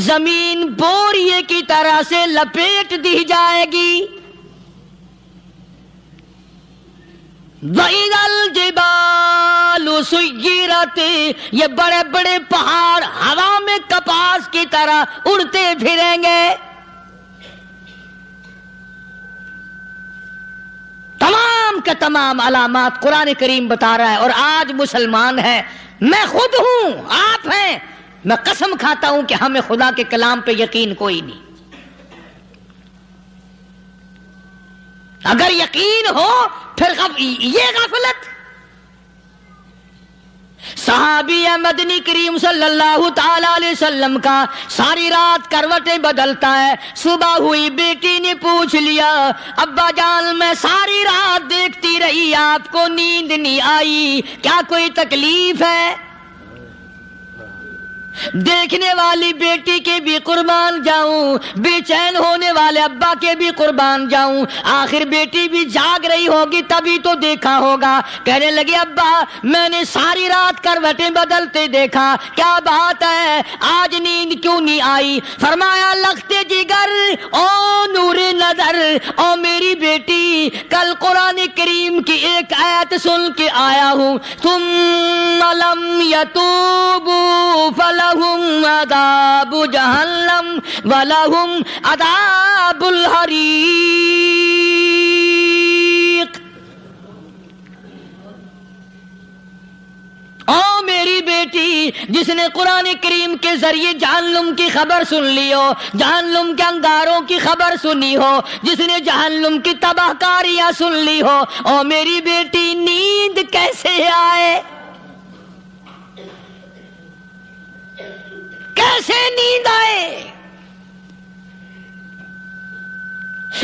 زمین بوریے کی طرح سے لپیٹ دی جائے گی. وَإِذَا الْجِبَالُ سُيِّرَتْ، یہ بڑے بڑے پہاڑ ہوا میں کپاس کی طرح اڑتے پھریں گے. تمام کے تمام علامات قرآن کریم بتا رہا ہے. اور آج مسلمان ہے، میں خود ہوں، آپ ہیں، میں قسم کھاتا ہوں کہ ہمیں خدا کے کلام پہ یقین کوئی نہیں. اگر یقین ہو پھر یہ غفلت. صحابی مدنی کریم صلی اللہ تعالی علیہ وسلم کا ساری رات کروٹیں بدلتا ہے. صبح ہوئی بیٹی نے پوچھ لیا، ابا جان میں ساری رات دیکھتی رہی آپ کو نیند نہیں آئی، کیا کوئی تکلیف ہے؟ دیکھنے والی بیٹی کے بھی قربان جاؤں، بے چین ہونے والے ابا کے بھی قربان جاؤں. آخر بیٹی بھی جاگ رہی ہوگی تبھی تو دیکھا ہوگا. کہنے لگے ابا میں نے ساری رات کروٹیں بدلتے دیکھا، کیا بات ہے آج نیند کیوں نہیں آئی؟ فرمایا لختے جگر او نور نظر، او میری بیٹی کل قرآن کریم کی ایک آیت سن کے آیا ہوں، ثم لم یتوبوا فلہم عذاب جہنم ولہم عذاب الحریق. او میری بیٹی جس نے قرآن کریم کے ذریعے جہنم کی خبر سن لی ہو، جہنم کے انگاروں کی خبر سنی ہو، جس نے جہنم کی تباہ کاریاں سن لی ہو، او میری بیٹی نیند کیسے آئے؟ کیسے نیند آئے؟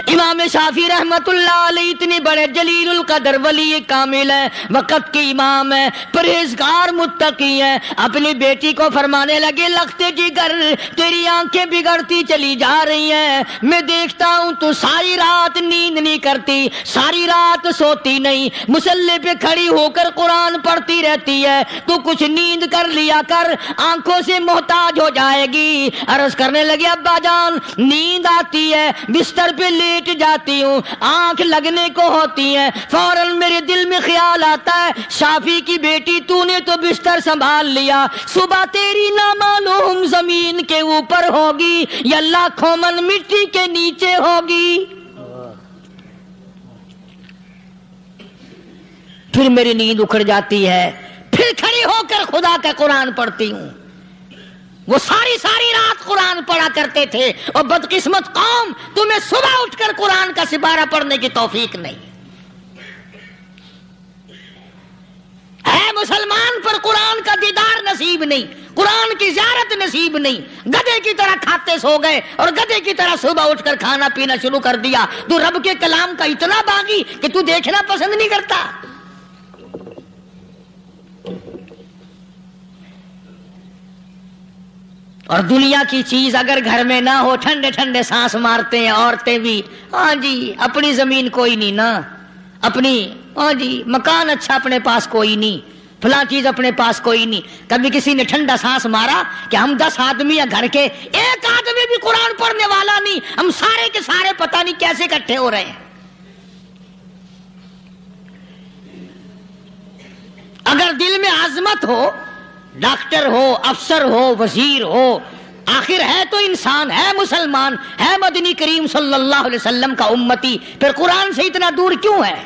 امام شافعی رحمت اللہ علیہ اتنے بڑے جلیل القدر ولی کامل ہیں، وقت کے امام ہیں، پرہیزگار متقی ہیں. اپنی بیٹی کو فرمانے لگے لختے جگر تیری آنکھیں بگڑتی چلی جا رہی ہیں، میں دیکھتا ہوں تو ساری رات نیند نہیں کرتی، ساری رات سوتی نہیں، مصلی پہ کھڑی ہو کر قرآن پڑھتی رہتی ہے، تو کچھ نیند کر لیا کر، آنکھوں سے محتاج ہو جائے گی. عرض کرنے لگے ابا جان نیند آتی ہے، بستر پہ لیٹ جاتی ہوں، آنکھ لگنے کو ہوتی ہے، فوراً میرے دل میں خیال آتا ہے شافی کی بیٹی تو نے تو بستر سنبھال لیا، صبح تیری نہ معلوم زمین کے اوپر ہوگی یا لاکھوں من مٹی کے نیچے ہوگی. پھر میری نیند اکھڑ جاتی ہے، پھر کھڑی ہو کر خدا کا قرآن پڑھتی ہوں. وہ ساری رات قرآن پڑھا کرتے تھے، اور بدقسمت قوم تمہیں صبح اٹھ کر قرآن کا سپارہ پڑھنے کی توفیق نہیں ہے. مسلمان پر قرآن کا دیدار نصیب نہیں، قرآن کی زیارت نصیب نہیں. گدھے کی طرح کھاتے سو گئے اور گدھے کی طرح صبح اٹھ کر کھانا پینا شروع کر دیا. تو رب کے کلام کا اتنا باغی کہ تو دیکھنا پسند نہیں کرتا. اور دنیا کی چیز اگر گھر میں نہ ہو، ٹھنڈے ٹھنڈے سانس مارتے ہیں عورتیں بھی. ہاں جی اپنی زمین کوئی نہیں نا، اپنی ہاں جی مکان اچھا اپنے پاس کوئی نہیں، فلاں چیز اپنے پاس کوئی نہیں. کبھی کسی نے ٹھنڈا سانس مارا کہ ہم 10 آدمی یا گھر کے ایک آدمی بھی قرآن پڑھنے والا نہیں، ہم سارے کے سارے پتہ نہیں کیسے اکٹھے ہو رہے ہیں. اگر دل میں عظمت ہو، ڈاکٹر ہو، افسر ہو، وزیر ہو، آخر ہے تو انسان، ہے مسلمان، ہے مدنی کریم صلی اللہ علیہ وسلم کا امتی، پھر قرآن سے اتنا دور کیوں ہے؟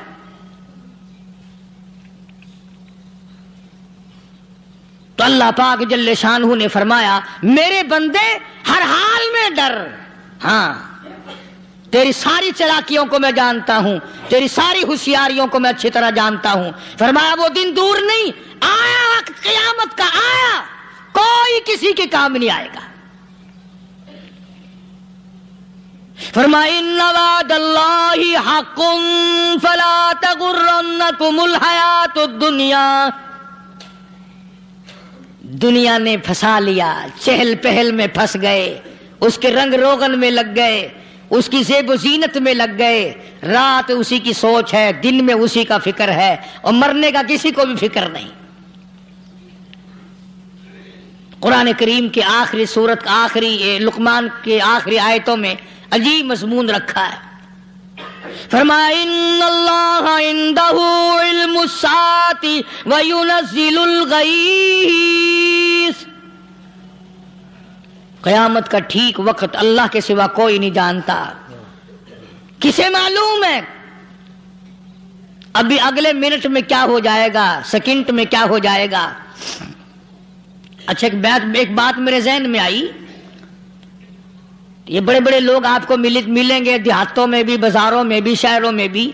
تو اللہ پاک جل شانہ نے فرمایا میرے بندے ہر حال میں ڈر. ہاں تیری ساری چلاکیوں کو میں جانتا ہوں، تیری ساری ہوشیاریوں کو میں اچھی طرح جانتا ہوں. فرمایا وہ دن دور نہیں، آیا وقت قیامت کا، آیا، کوئی کسی کے کام نہیں آئے گا. فرمایا ان وعد اللہ حق فلا تغرنکم الحیات الدنیا. دنیا نے پھنسا لیا، چہل پہل میں پھنس گئے، اس کے رنگ روغن میں لگ گئے، اس کی زیب و زینت میں لگ گئے. رات اسی کی سوچ ہے، دن میں اسی کا فکر ہے، اور مرنے کا کسی کو بھی فکر نہیں. قرآن کریم کے آخری سورت کا آخری لقمان کے آخری آیتوں میں عجیب مضمون رکھا ہے. فرمایا ان اللہ عنده علم الساعة وینزل الغیث. قیامت کا ٹھیک وقت اللہ کے سوا کوئی نہیں جانتا. کسے معلوم ہے ابھی اگلے منٹ میں کیا ہو جائے گا، سیکنڈ میں کیا ہو جائے گا. اچھا ایک بات میرے ذہن میں آئی. یہ بڑے بڑے لوگ آپ کو ملیں گے دیہاتوں میں بھی، بازاروں میں بھی، شہروں میں بھی.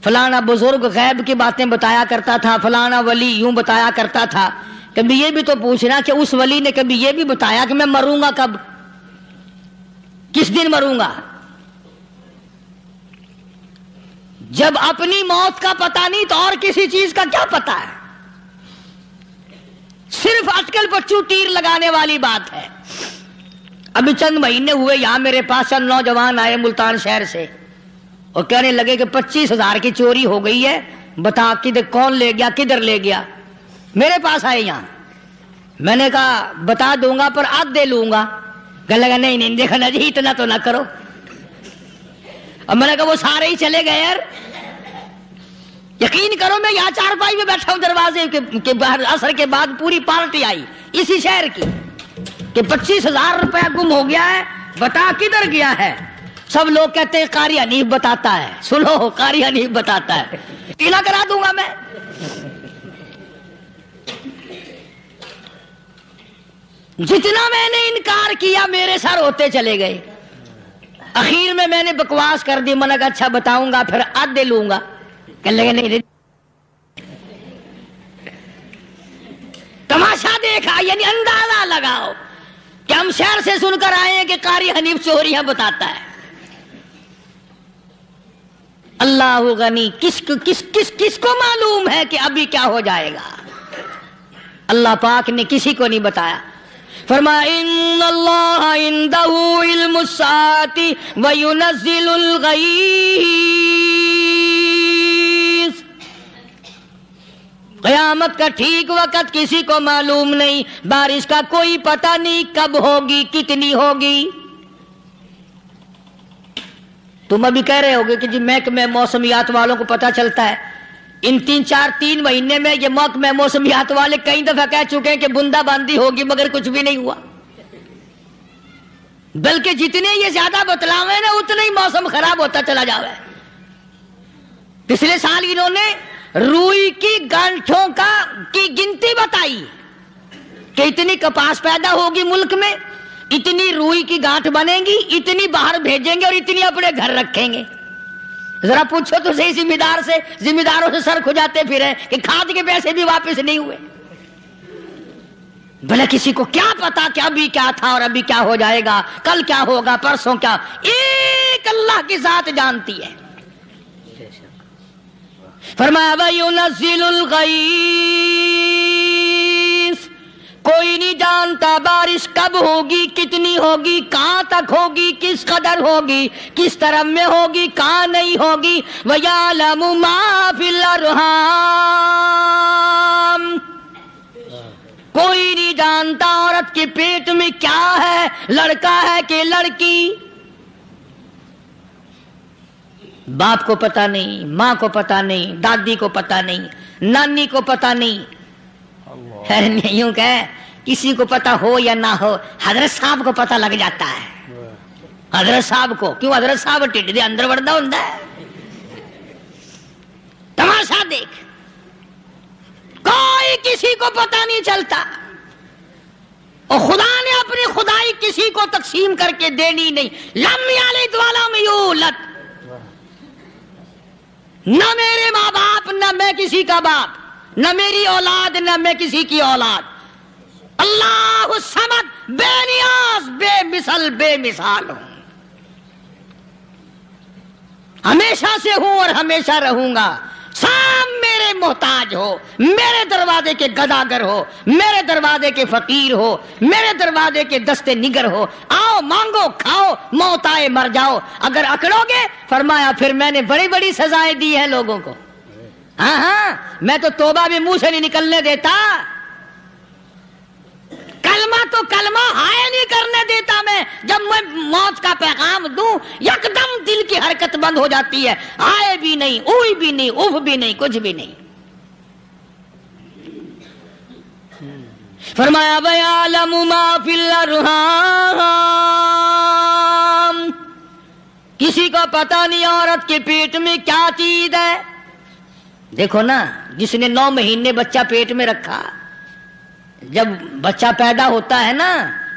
فلانا بزرگ غیب کی باتیں بتایا کرتا تھا، فلانا ولی یوں بتایا کرتا تھا. کبھی یہ بھی تو پوچھنا کہ اس ولی نے کبھی یہ بھی بتایا کہ میں مروں گا کب، کس دن مروں گا؟ جب اپنی موت کا پتہ نہیں تو اور کسی چیز کا کیا پتہ ہے؟ صرف اٹکل پچو تیر لگانے والی بات ہے. ابھی چند مہینے ہوئے یہاں میرے پاس چند نوجوان آئے ملتان شہر سے اور کہنے لگے کہ 25,000 کی چوری ہو گئی ہے، بتا کدھر کون لے گیا، کدھر لے گیا. میرے پاس آئے یہاں. میں نے کہا بتا دوں گا پر آدھے لوں گا. کہنے لگا نہیں دیکھنا جی اتنا تو نہ کرو. اب میں نے کہا وہ سارے ہی چلے گئے یار. یقین کرو میں یہاں چارپائی میں بیٹھا ہوں دروازے کے باہر، عصر کے بعد پوری پارٹی آئی اسی شہر کی کہ 25,000 روپیہ گم ہو گیا ہے، بتا کدھر گیا ہے. سب لوگ کہتے ہیں قاری حنیف بتاتا ہے. سنو قاری حنیف بتاتا ہے. ٹیلا کرا دوں گا میں. جتنا میں نے انکار کیا میرے سر ہوتے چلے گئے. اخیر میں نے بکواس کر دی. میں نے کہا اچھا بتاؤں گا پھر آدھے لوں گا. کہنے لگے نہیں. تماشا دیکھا یعنی اندازہ لگاؤ کہ ہم شہر سے سن کر آئے ہیں کہ قاری حنیف چوریاں بتاتا ہے. اللہ غنی. کس کو معلوم ہے کہ ابھی کیا ہو جائے گا؟ اللہ پاک نے کسی کو نہیں بتایا. فرمایا ان اللہ عنده علم الساعة وینزل الغیث. قیامت کا ٹھیک وقت کسی کو معلوم نہیں، بارش کا کوئی پتہ نہیں کب ہوگی، کتنی ہوگی. تم ابھی کہہ رہے ہوگے کہ جی محکمہ موسمیات والوں کو پتہ چلتا ہے. ان 3 مہینے میں یہ محکمہ موسمیات والے کئی دفعہ کہہ چکے ہیں کہ بندہ باندی ہوگی مگر کچھ بھی نہیں ہوا. بلکہ جتنے یہ زیادہ بتلاوے نا اتنا ہی موسم خراب ہوتا چلا جاوے. پچھلے سال انہوں نے روئی کی گانٹھوں کی گنتی بتائی کہ اتنی کپاس پیدا ہوگی ملک میں، اتنی روئی کی گانٹھ بنے گی، اتنی باہر بھیجیں گے اور اتنی اپنے گھر رکھیں گے. ذرا پوچھو تو صحیح ذمہ داروں سے سر کھجاتے پھرے کہ کھاد کے پیسے بھی واپس نہیں ہوئے. بھلا کسی کو کیا پتا کہ ابھی کیا تھا اور ابھی کیا ہو جائے گا، کل کیا ہوگا، پرسوں کیا. ایک اللہ کی ذات جانتی ہے. فرمایا وَيُنَزِّلُ الْغَيْثَ. کوئی نہیں جانتا بارش کب ہوگی، کتنی ہوگی، کہاں تک ہوگی، کس قدر ہوگی، کس طرف میں ہوگی، کہاں نہیں ہوگی. وَيَعْلَمُ مَا فِي الْأَرْحَامِ. کوئی نہیں جانتا عورت کے پیٹ میں کیا ہے، لڑکا ہے کہ لڑکی. باپ کو پتہ نہیں، ماں کو پتہ نہیں، دادی کو پتہ نہیں، نانی کو پتہ نہیں. یوں کہ کسی کو پتہ ہو یا نہ ہو حضرت صاحب کو پتہ لگ جاتا ہے. حضرت صاحب کو کیوں؟ حضرت صاحب ٹھڈ دے اندر وڑدا ہوندا ہے. تماشا دیکھ، کوئی کسی کو پتہ نہیں چلتا. اور خدا نے اپنی خدائی کسی کو تقسیم کر کے دینی نہیں. لم یلد ولم یولد. نہ میرے ماں باپ، نہ میں کسی کا باپ، نہ میری اولاد، نہ میں کسی کی اولاد. اللہ الصمد، بے نیاز، بے مثل، بے مثال ہوں. ہمیشہ سے ہوں اور ہمیشہ رہوں گا. سب میرے محتاج ہو، میرے دروازے کے گداگر ہو، میرے دروازے کے فقیر ہو، میرے دروازے کے دستے نگر ہو. آؤ مانگو کھاؤ، موت آئے مر جاؤ. اگر اکڑو گے فرمایا پھر میں نے بڑی بڑی سزائیں دی ہیں لوگوں کو. ہاں میں تو توبہ بھی منہ سے نہیں نکلنے دیتا. کلمہ تو کلمہ ہائے نہیں کرنے دیتا میں، جب میں موت کا پیغام دوں یکدم دل کی حرکت بند ہو جاتی ہے، ہائے بھی نہیں، اوئی بھی نہیں، اوف بھی نہیں، کچھ بھی نہیں۔ فرمایا وَيَعْلَمُ مَا فِي الْأَرْحَامِ، کسی کو پتہ نہیں عورت کے پیٹ میں کیا چیز ہے۔ دیکھو نا، جس نے 9 مہینے بچہ پیٹ میں رکھا، جب بچہ پیدا ہوتا ہے نا،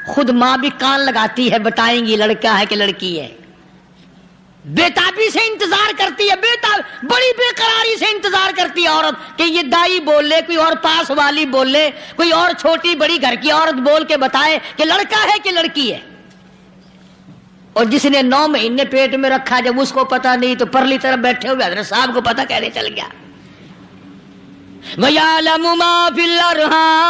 خود ماں بھی کان لگاتی ہے، بتائیں گی لڑکا ہے کہ لڑکی ہے، بےتابی سے انتظار کرتی ہے، بڑی بے قراری سے انتظار کرتی ہے عورت کہ یہ دائی بول لے، کوئی اور پاس والی بول لے، کوئی اور چھوٹی بڑی گھر کی عورت بول کے بتائے کہ لڑکا ہے کہ لڑکی ہے۔ اور جس نے 9 مہینے پیٹ میں رکھا، جب اس کو پتا نہیں تو پرلی طرف بیٹھے ہوئے حضرت صاحب کو پتا کیسے چل گیا؟ وَيَعْلَمُ مَا فِي الْأَرْحَامِ،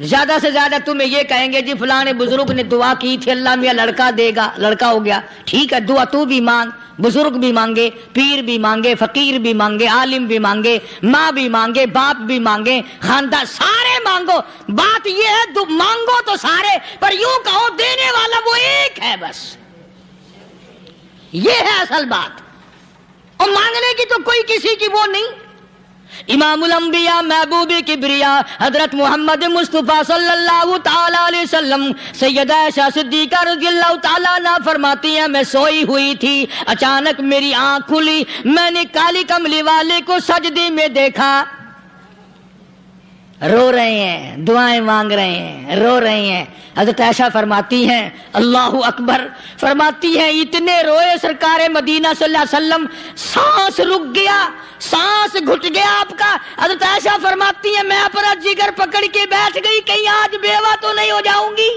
زیادہ سے زیادہ تمہیں یہ کہیں گے جی فلاں بزرگ نے دعا کی تھی، اللہ میاں لڑکا دے گا، لڑکا ہو گیا، ٹھیک ہے، دعا تو بھی مانگ، بزرگ بھی مانگے، پیر بھی مانگے، فقیر بھی مانگے، عالم بھی مانگے، ماں بھی مانگے، باپ بھی مانگے، خاندان سارے مانگو، بات یہ ہے مانگو تو سارے، پر یوں کہو دینے والا وہ ایک ہے، بس یہ ہے اصل بات، اور مانگنے کی تو کوئی کسی کی وہ نہیں۔ امام الانبیاء محبوب کبریا حضرت محمد مصطفیٰ صلی اللہ تعالی علیہ وسلم سیدہ عائشہ صدیقہ رضی اللہ تعالیٰ عنہ فرماتی ہیں میں سوئی ہوئی تھی، اچانک میری آنکھ کھلی، میں نے کالی کملی والے کو سجدے میں دیکھا، رو رہے ہیں، دعائیں مانگ رہے ہیں، رو رہے ہیں۔ حضرت عائشہ فرماتی ہیں اللہ اکبر، فرماتی ہیں اتنے روئے سرکار مدینہ صلی اللہ علیہ وسلم، سانس رک گیا، سانس گھٹ گیا آپ کا۔ حضرت عائشہ فرماتی ہیں میں اپنا جگر پکڑ کے بیٹھ گئی، کہیں آج بیوہ تو نہیں ہو جاؤں گی۔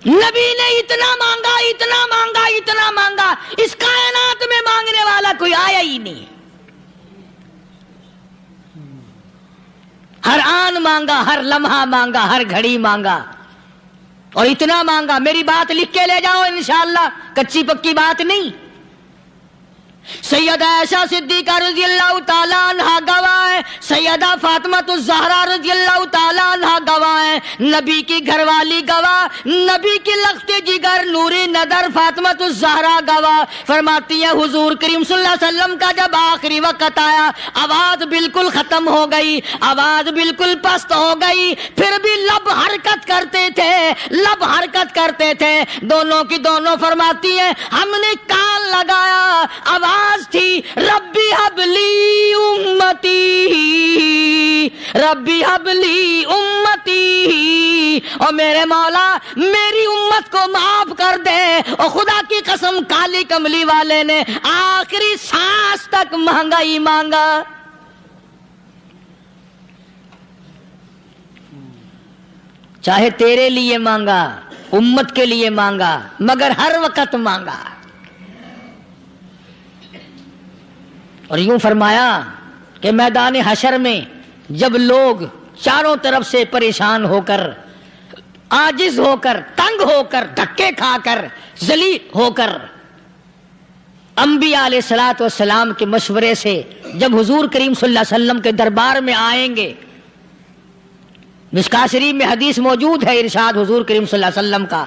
نبی نے اتنا مانگا، اتنا مانگا، اتنا مانگا، اس کائنات میں مانگنے والا کوئی آیا ہی نہیں۔ ہر آن مانگا، ہر لمحہ مانگا، ہر گھڑی مانگا، اور اتنا مانگا۔ میری بات لکھ کے لے جاؤ انشاءاللہ، کچی پکی بات نہیں۔ سیدہ عائشہ صدیقہ رضی اللہ تعالیٰ عنہ گواہ ہے، سیدہ فاطمہ الزہرا رضی اللہ تعالیٰ عنہ گواہ ہے، نبی کی گھر والی گواہ، نبی کی لخت جگر نوری نظر فاطمہ الزہرا گواہ، فرماتی ہیں حضور کریم صلی اللہ علیہ وسلم کا جب آخری وقت آیا، آواز بالکل ختم ہو گئی، آواز بالکل پست ہو گئی، پھر بھی لب حرکت کرتے تھے، لب حرکت کرتے تھے، دونوں کی دونوں فرماتی ہیں ہم نے کان لگایا، آواز تھی ربی حبلی امتی، ربی حبلی امتی، اور میرے مولا میری امت کو معاف کر دے۔ اور خدا کی قسم کالی کملی والے نے آخری سانس تک مانگا ہی مانگا۔ چاہے تیرے لیے مانگا، امت کے لیے مانگا، مگر ہر وقت مانگا۔ اور یوں فرمایا کہ میدان حشر میں جب لوگ چاروں طرف سے پریشان ہو کر، عاجز ہو کر، تنگ ہو کر، دھکے کھا کر، ذلیل ہو کر، انبیاء علیہ الصلوۃ والسلام کے مشورے سے جب حضور کریم صلی اللہ علیہ وسلم کے دربار میں آئیں گے، مشکاۃ شریف میں حدیث موجود ہے، ارشاد حضور کریم صلی اللہ علیہ وسلم کا،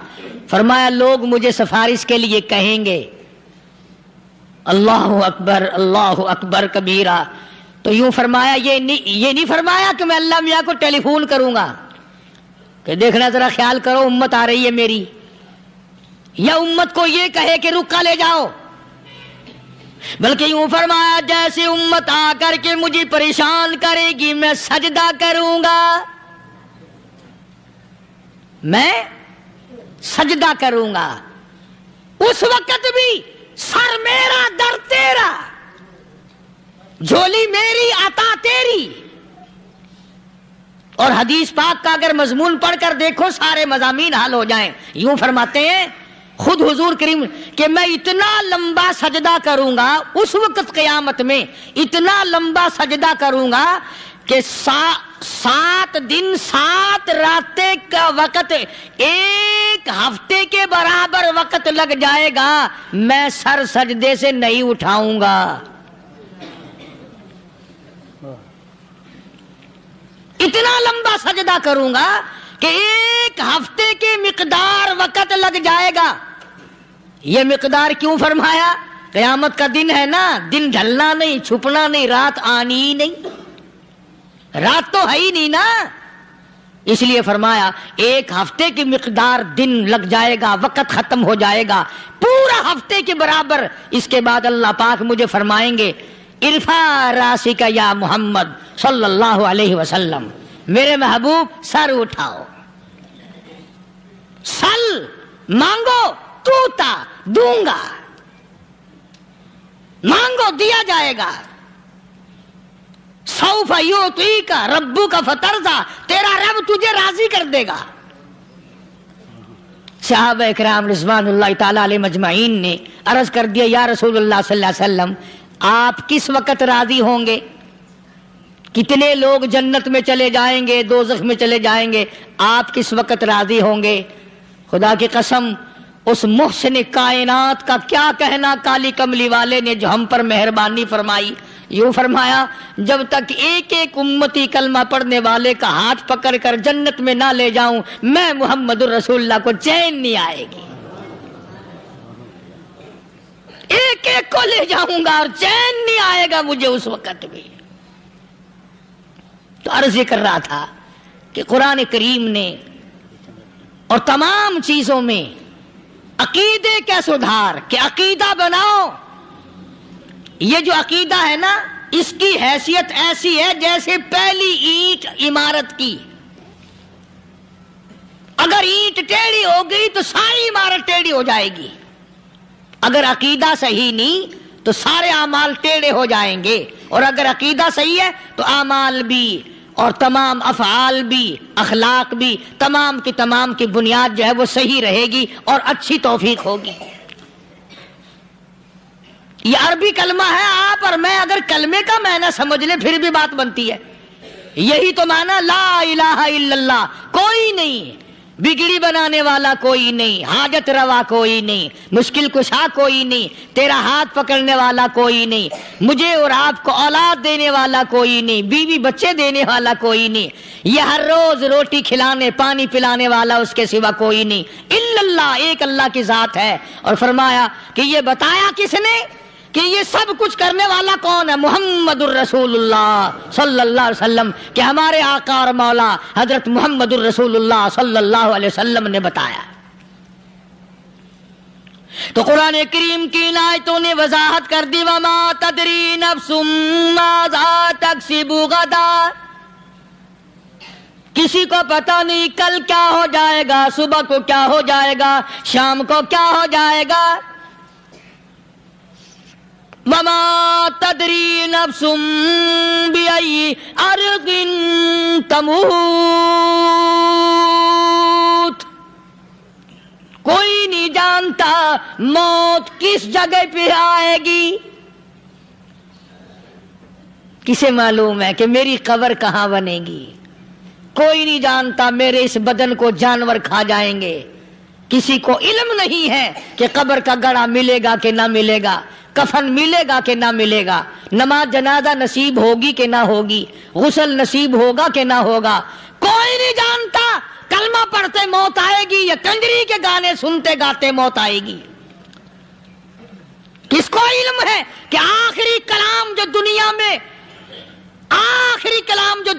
فرمایا لوگ مجھے سفارش کے لیے کہیں گے اللہ اکبر، اللہ اکبر کبیرہ، تو یوں فرمایا یہ نہیں فرمایا کہ میں اللہ میاں کو ٹیلی فون کروں گا کہ دیکھنا ذرا خیال کرو امت آ رہی ہے میری، یا امت کو یہ کہے کہ رکا لے جاؤ، بلکہ یوں فرمایا جیسے امت آ کر کے مجھے پریشان کرے گی میں سجدہ کروں گا، میں سجدہ کروں گا، اس وقت بھی سر میرا در تیرا، جھولی میری عطا تیری۔ اور حدیث پاک کا اگر مضمون پڑھ کر دیکھو سارے مضامین حل ہو جائیں۔ یوں فرماتے ہیں خود حضور کریم کہ میں اتنا لمبا سجدہ کروں گا اس وقت قیامت میں، اتنا لمبا سجدہ کروں گا کہ 7 دن 7 راتیں کا وقت 1 ہفتے کے برابر وقت لگ جائے گا، میں سر سجدے سے نہیں اٹھاؤں گا۔ اتنا لمبا سجدہ کروں گا کہ 1 ہفتے کی مقدار وقت لگ جائے گا. یہ مقدار کیوں فرمایا؟ قیامت کا دن ہے نا، دن ڈھلنا نہیں، چھپنا نہیں، رات آنی ہی نہیں، رات تو ہے ہی نہیں نا، اس لیے فرمایا 1 ہفتے کی مقدار دن لگ جائے گا، وقت ختم ہو جائے گا پورا ہفتے کے برابر. اس کے بعد اللہ پاک مجھے فرمائیں گے ارفع راسک یا محمد صلی اللہ علیہ وسلم، میرے محبوب سر اٹھاؤ، سل مانگو توتا دوں گا، مانگو دیا جائے گا. سوف یعطیک ربک فترضی، تیرا رب تجھے راضی کر دے گا. صحابہ اکرام رضوان اللہ تعالی علیہ مجمعین نے عرض کر دیا یا رسول اللہ صلی اللہ علیہ وسلم آپ کس وقت راضی ہوں گے؟ کتنے لوگ جنت میں چلے جائیں گے، دوزخ میں چلے جائیں گے، آپ کس وقت راضی ہوں گے؟ خدا کی قسم اس محسن کائنات کا کیا کہنا کالی کملی والے نے جو ہم پر مہربانی فرمائی. یوں فرمایا جب تک ایک ایک امتی کلمہ پڑھنے والے کا ہاتھ پکڑ کر جنت میں نہ لے جاؤں میں محمد الرسول اللہ کو چین نہیں آئے گی. ایک ایک کو لے جاؤں گا اور چین نہیں آئے گا مجھے اس وقت بھی. تو عرض یہ کر رہا تھا کہ قرآن کریم نے اور تمام چیزوں میں عقیدے کا سدھار کہ عقیدہ بناؤ. یہ جو عقیدہ ہے نا اس کی حیثیت ایسی ہے جیسے پہلی اینٹ عمارت کی. اگر اینٹ ٹیڑھی ہو گئی تو ساری عمارت ٹیڑھی ہو جائے گی. اگر عقیدہ صحیح نہیں تو سارے اعمال ٹیڑھے ہو جائیں گے، اور اگر عقیدہ صحیح ہے تو اعمال بھی اور تمام افعال بھی اخلاق بھی تمام کی بنیاد جو ہے وہ صحیح رہے گی اور اچھی توفیق ہوگی. یہ عربی کلمہ ہے، آپ اور میں اگر کلمے کا معنی سمجھ لیں پھر بھی بات بنتی ہے. یہی تو معنی لا الہ الا اللہ. کوئی نہیں بگڑی بنانے والا، کوئی نہیں حاجت روا، کوئی نہیں مشکل کشا، کوئی نہیں تیرا ہاتھ پکڑنے والا، کوئی نہیں مجھے اور آپ کو اولاد دینے والا، کوئی نہیں بیوی بچے دینے والا، کوئی نہیں یہ ہر روز روٹی کھلانے پانی پلانے والا اس کے سوا کوئی نہیں الا اللہ. ایک اللہ کی ذات ہے. اور فرمایا کہ یہ بتایا کس نے کہ یہ سب کچھ کرنے والا کون ہے؟ محمد الرسول اللہ صلی اللہ علیہ وسلم، کہ ہمارے آقا اور مولا حضرت محمد الرسول اللہ صلی اللہ علیہ وسلم نے بتایا. تو قرآن کریم کی ان آیتوں نے وضاحت کر دی وما تدری نفس ماذا تکسب غدا. کسی کو پتہ نہیں کل کیا ہو جائے گا، صبح کو کیا ہو جائے گا، شام کو کیا ہو جائے گا. وما تدری نفس بأي أرض تموت. کوئی نہیں جانتا موت کس جگہ پہ آئے گی. کسے معلوم ہے کہ میری قبر کہاں بنے گی؟ کوئی نہیں جانتا میرے اس بدن کو جانور کھا جائیں گے. کسی کو علم نہیں ہے کہ قبر کا گڑھا ملے گا کہ نہ ملے گا، کفن ملے گا کہ نہ ملے گا، نماز جنازہ نصیب ہوگی کہ نہ ہوگی، غسل نصیب ہوگا کہ نہ ہوگا. کوئی نہیں جانتا کلمہ پڑھتے موت آئے گی یا کنجری کے گانے سنتے گاتے موت آئے گی. کس کو علم ہے کہ آخری کلام جو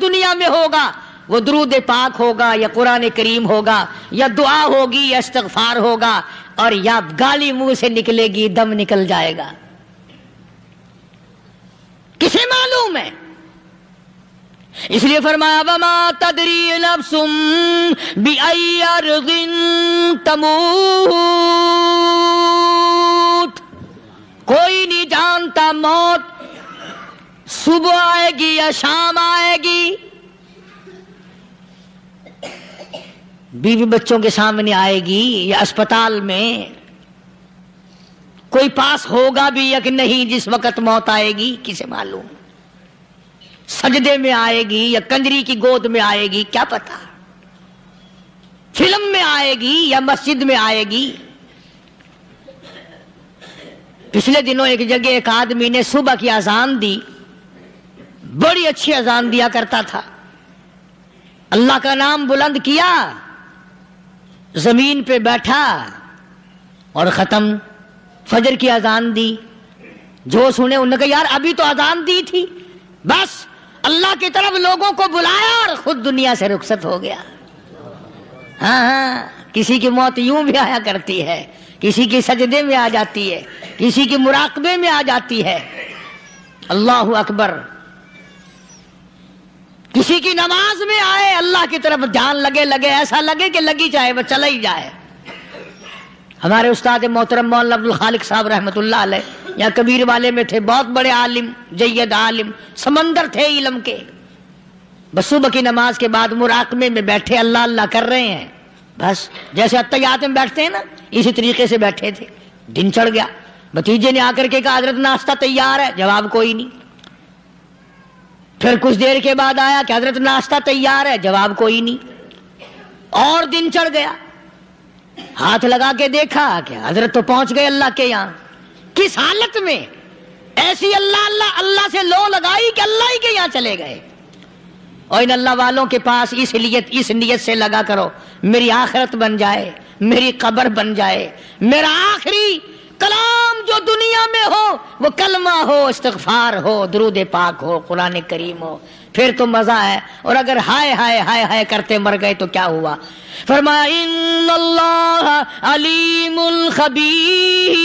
دنیا میں ہوگا وہ درود پاک ہوگا یا قرآن کریم ہوگا یا دعا ہوگی یا استغفار ہوگا، اور یا گالی منہ سے نکلے گی دم نکل جائے گا. کسے معلوم ہے؟ اس لیے فرمایا وما تدری نفس بأي أرض تموت. کوئی نہیں جانتا موت صبح آئے گی یا شام آئے گی، بیوی بچوں کے سامنے آئے گی یا اسپتال میں، کوئی پاس ہوگا بھی یا کہ نہیں جس وقت موت آئے گی کسے معلوم. سجدے میں آئے گی یا کنجری کی گود میں آئے گی کیا پتا، فلم میں آئے گی یا مسجد میں آئے گی. پچھلے دنوں ایک جگہ ایک آدمی نے صبح کی اذان دی، بڑی اچھی اذان دیا کرتا تھا. اللہ کا نام بلند کیا، زمین پہ بیٹھا اور ختم. فجر کی اذان دی. جو سنے انہوں نے کہا یار ابھی تو اذان دی تھی. بس اللہ کی طرف لوگوں کو بلایا اور خود دنیا سے رخصت ہو گیا. ہاں کسی کی موت یوں بھی آیا کرتی ہے، کسی کی سجدے میں آ جاتی ہے، کسی کی مراقبے میں آ جاتی ہے. اللہ اکبر. کسی کی نماز میں آئے، اللہ کی طرف دھیان لگے ایسا لگے کہ لگی جائے وہ چلا ہی جائے. ہمارے استاد محترم مولانا عبد الخالق صاحب رحمۃ اللہ علیہ یا کبیر والے میں تھے، بہت بڑے عالم، جید عالم، سمندر تھے علم کے. بس صبح کی نماز کے بعد مراقبے میں بیٹھے اللہ اللہ کر رہے ہیں. بس جیسے اتحیات میں بیٹھتے ہیں نا، اسی طریقے سے بیٹھے تھے. دن چڑھ گیا. بھتیجے نے آ کر کے کہا حضرت ناشتہ تیار ہے. جواب کوئی نہیں. پھر کچھ دیر کے بعد آیا کہ حضرت ناشتہ تیار ہے. جواب کوئی نہیں. اور دن چڑھ گیا. ہاتھ لگا کے دیکھا کہ حضرت تو پہنچ گئے اللہ کے یہاں. کس حالت میں؟ ایسی اللہ اللہ اللہ سے لو لگائی کہ اللہ ہی کے یہاں چلے گئے. اور ان اللہ والوں کے پاس اس نیت سے لگا کرو میری آخرت بن جائے، میری قبر بن جائے، میرا آخری کلام جو دنیا میں ہو وہ کلمہ ہو، استغفار ہو، درود پاک ہو، قرآن کریم ہو. پھر تو مزہ ہے. اور اگر ہائے ہائے ہائے ہائے کرتے مر گئے تو کیا ہوا؟ فرمایا ان اللہ علیم الخبیر،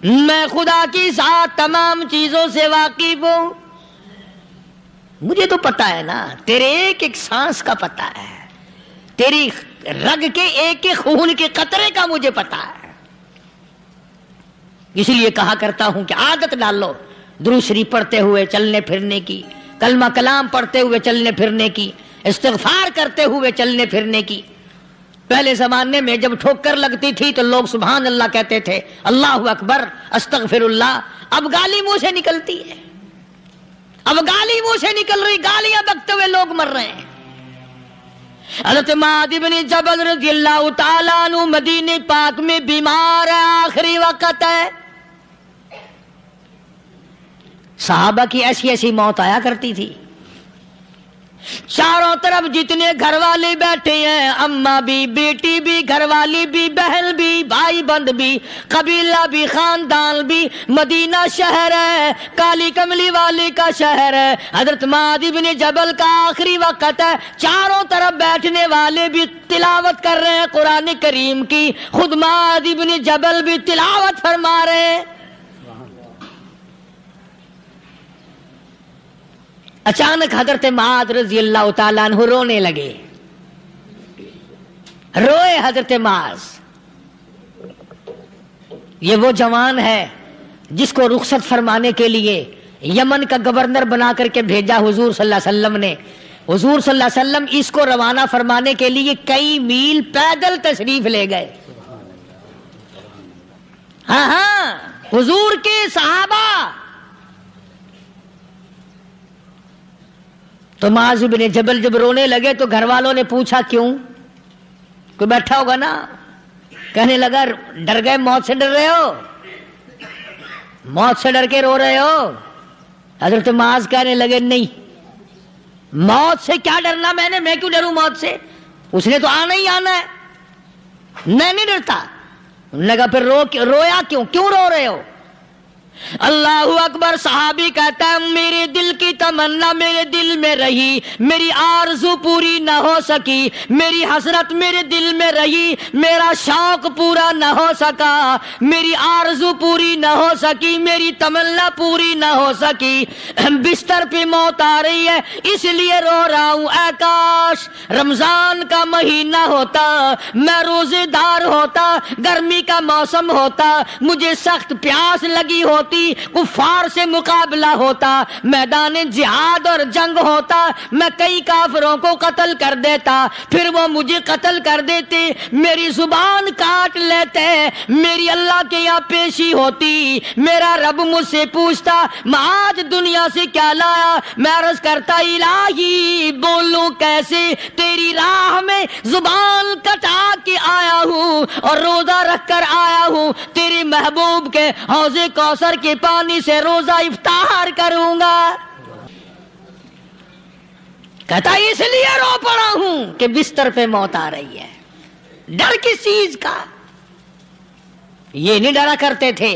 میں خدا کی ذات تمام چیزوں سے واقف ہوں. مجھے تو پتا ہے نا، تیرے ایک ایک سانس کا پتا ہے، تیری رگ کے ایک ایک خون کے قطرے کا مجھے پتا ہے. اس لیے کہا کرتا ہوں کہ عادت ڈال لو درود شریف پڑھتے ہوئے چلنے پھرنے کی، کلمہ کلام پڑھتے ہوئے چلنے پھرنے کی، استغفار کرتے ہوئے چلنے پھرنے کی. پہلے زمانے میں جب ٹھوکر لگتی تھی تو لوگ سبحان اللہ کہتے تھے، اللہ اکبر، استغفر اللہ. اب گالی منہ سے نکلتی ہے، اب گالی منہ سے نکل رہی، گالیاں بکتے ہوئے لوگ مر رہے ہیں. حضرت معاذ بن جبل رضی اللہ تعالیٰ عنہ مدینہ پاک میں بیمار ہے، آخری وقت ہے. صحابہ کی ایسی ایسی موت آیا کرتی تھی. چاروں طرف جتنے گھر والے بیٹھے ہیں، اماں بھی، بیٹی بھی، گھر والی بھی، بہن بھی، بھائی بند بھی، قبیلہ بھی، خاندان بھی. مدینہ شہر ہے، کالی کملی والے کا شہر ہے. حضرت معاذ بن جبل کا آخری وقت ہے. چاروں طرف بیٹھنے والے بھی تلاوت کر رہے ہیں قرآن کریم کی، خود معاذ بن جبل بھی تلاوت فرما رہے ہیں. اچانک حضرت معاذ رضی اللہ تعالیٰ عنہ رونے لگے. روئے حضرت معاذ. یہ وہ جوان ہے جس کو رخصت فرمانے کے لیے یمن کا گورنر بنا کر کے بھیجا حضور صلی اللہ علیہ وسلم نے. حضور صلی اللہ علیہ وسلم اس کو روانہ فرمانے کے لیے کئی میل پیدل تشریف لے گئے. ہاں حضور کے صحابہ. تو معاذ بن جبل جب رونے لگے تو گھر والوں نے پوچھا کیوں؟ کوئی بیٹھا ہوگا نا. کہنے لگا ڈر گئے، موت سے ڈر رہے ہو، موت سے ڈر کے رو رہے ہو. حضرت معاذ کہنے لگے نہیں، موت سے کیا ڈرنا، میں کیوں ڈروں موت سے، اس نے تو آنا ہی آنا ہے، میں نہیں ڈرتا. انہوں نے کہا پھر رویا کیوں رو رہے ہو؟ اللہ اکبر. صحابی کہتا ہے میرے دل کی تمنا میرے دل میں رہی، میری آرزو پوری نہ ہو سکی، میری حسرت میرے دل میں رہی، میرا شوق پورا نہ ہو سکا، میری آرزو پوری نہ ہو سکی، میری تمنا پوری نہ ہو سکی. بستر پہ موت آ رہی ہے اس لیے رو رہا ہوں. اے کاش رمضان کا مہینہ ہوتا، میں روزے دار ہوتا، گرمی کا موسم ہوتا، مجھے سخت پیاس لگی ہوتی، کفار سے مقابلہ ہوتا، میدان جہاد اور جنگ ہوتا، میں کئی کافروں کو قتل کر دیتا، پھر وہ مجھے قتل کر دیتے، میری زبان کاٹ لیتے، میری اللہ کے یہاں پیشی ہوتی، میرا رب مجھ سے پوچھتا معاذ دنیا سے کیا لایا. میں عرض کرتا الہی بولوں کیسے، تیری راہ میں زبان کٹا کے آیا ہوں اور روزہ رکھ کر آیا ہوں، تیرے محبوب کے حوض کوثر کے پانی سے روزہ افطار کروں گا. کہتا اس لیے رو پڑا ہوں کہ بستر پہ موت آ رہی ہے. ڈر کس چیز کا؟ یہ نہیں ڈرا کرتے تھے.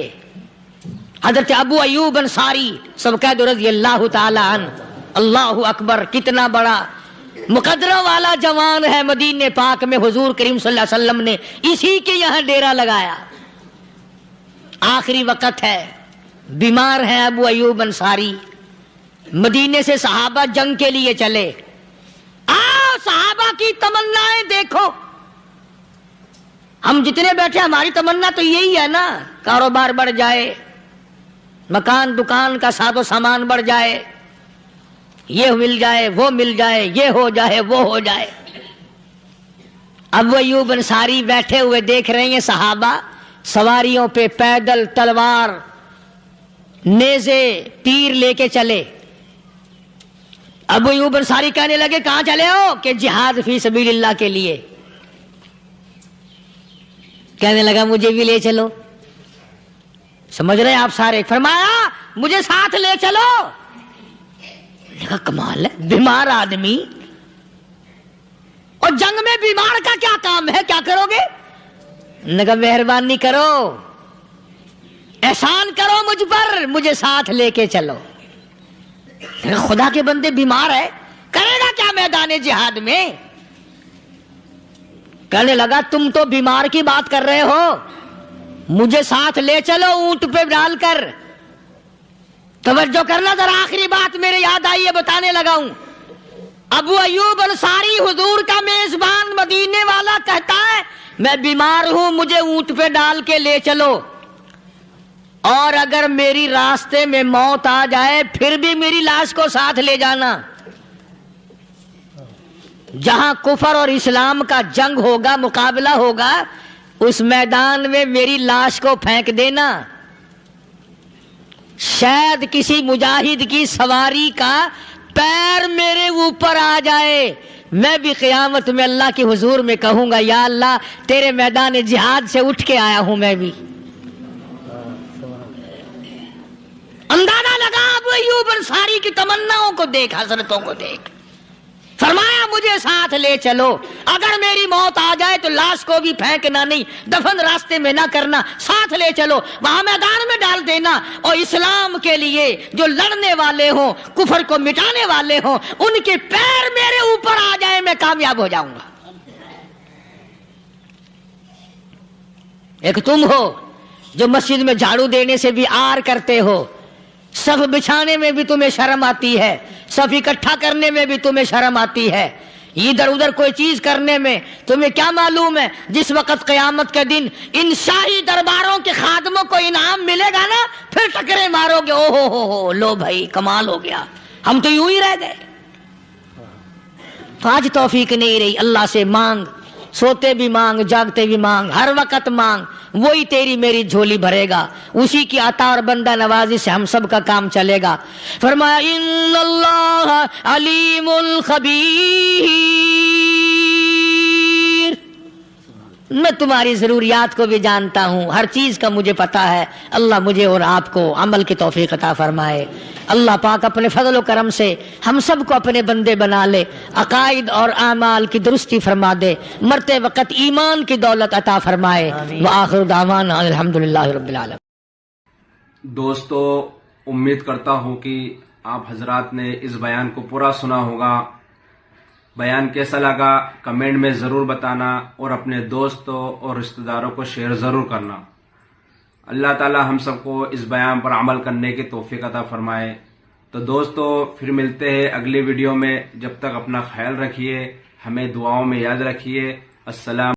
حضرت ابو ایوب انصاری سب کہہ دو رضی اللہ تعالی عنہ. اللہ اکبر، کتنا بڑا مقدرہ والا جوان ہے. مدینے پاک میں حضور کریم صلی اللہ علیہ وسلم نے اسی کے یہاں ڈیرا لگایا. آخری وقت ہے، بیمار ہے ابو ایوب انصاری. مدینے سے صحابہ جنگ کے لیے چلے. آؤ صحابہ کی تمنائیں دیکھو. ہم جتنے بیٹھے ہماری تمنا تو یہی ہے نا، کاروبار بڑھ جائے، مکان دکان کا ساز و سامان بڑھ جائے، یہ مل جائے وہ مل جائے، یہ ہو جائے وہ ہو جائے. ابو ایوب انصاری بیٹھے ہوئے دیکھ رہے ہیں صحابہ سواریوں پہ پیدل تلوار نیزے تیر لے کے چلے. ابو ایوب انصاری کہنے لگے کہاں چلے ہو؟ کہ جہاد فی سبیل اللہ کے لیے. کہنے لگا مجھے بھی لے چلو. سمجھ رہے آپ سارے؟ فرمایا مجھے ساتھ لے چلو. کہا کمال ہے، بیمار آدمی اور جنگ میں بیمار کا کیا کام ہے، کیا کرو گے؟ نے کہا مہربانی کرو، احسان کرو مجھ پر، مجھے ساتھ لے کے چلو. خدا کے بندے بیمار ہے، کرے گا کیا میدان جہاد میں؟ کہنے لگا تم تو بیمار کی بات کر رہے ہو، مجھے ساتھ لے چلو اونٹ پہ ڈال کر. توجہ کرنا ذرا، آخری بات میرے یاد آئی ہے، بتانے لگا ہوں. ابو ایوب انصاری حضور کا میزبان مدینے والا کہتا ہے میں بیمار ہوں، مجھے اونٹ پہ ڈال کے لے چلو، اور اگر میری راستے میں موت آ جائے پھر بھی میری لاش کو ساتھ لے جانا. جہاں کفر اور اسلام کا جنگ ہوگا، مقابلہ ہوگا، اس میدان میں میری لاش کو پھینک دینا. شاید کسی مجاہد کی سواری کا پیر میرے اوپر آ جائے، میں بھی قیامت میں اللہ کے حضور میں کہوں گا یا اللہ تیرے میدان جہاد سے اٹھ کے آیا ہوں میں بھی. اندازہ لگا ابو ایوب انصاری کی تمناؤں کو دیکھ، حسرتوں کو دیکھ. فرمایا مجھے ساتھ لے چلو، اگر میری موت آ جائے تو لاش کو بھی پھینکنا نہیں، دفن راستے میں نہ کرنا، ساتھ لے چلو، وہاں میدان میں ڈال دینا، اور اسلام کے لیے جو لڑنے والے ہوں، کفر کو مٹانے والے ہوں، ان کے پیر میرے اوپر آ جائے میں کامیاب ہو جاؤں گا. ایک تم ہو جو مسجد میں جھاڑو دینے سے بھی آر کرتے ہو، صف بچھانے میں بھی تمہیں شرم آتی ہے، صف اکٹھا کرنے میں بھی تمہیں شرم آتی ہے، ادھر ادھر کوئی چیز کرنے میں تمہیں کیا معلوم ہے جس وقت قیامت کے دن ان شاہی درباروں کے خادموں کو انعام ملے گا نا، پھر ٹکرے مارو گے، او ہو لو بھائی کمال ہو گیا، ہم تو یوں ہی رہ گئے. تو آج توفیق نہیں رہی. اللہ سے مانگ، سوتے بھی مانگ، جاگتے بھی مانگ، ہر وقت مانگ، وہی تیری میری جھولی بھرے گا. اسی کی عطا اور بندہ نوازی سے ہم سب کا کام چلے گا. فرمایا ان اللہ علیم خبیر، میں تمہاری ضروریات کو بھی جانتا ہوں، ہر چیز کا مجھے پتا ہے. اللہ مجھے اور آپ کو عمل کی توفیق عطا فرمائے. اللہ پاک اپنے فضل و کرم سے ہم سب کو اپنے بندے بنا لے، عقائد اور اعمال کی درستی فرما دے، مرتے وقت ایمان کی دولت عطا فرمائے. وآخر دعوانا الحمدللہ رب العالمین. دوستو، امید کرتا ہوں کہ آپ حضرات نے اس بیان کو پورا سنا ہوگا. بیان کیسا لگا کمنٹ میں ضرور بتانا، اور اپنے دوستوں اور رشتہ داروں کو شیئر ضرور کرنا. اللہ تعالی ہم سب کو اس بیان پر عمل کرنے کی توفیق عطا فرمائے. تو دوستو پھر ملتے ہیں اگلی ویڈیو میں. جب تک اپنا خیال رکھیے، ہمیں دعاؤں میں یاد رکھیے. السلام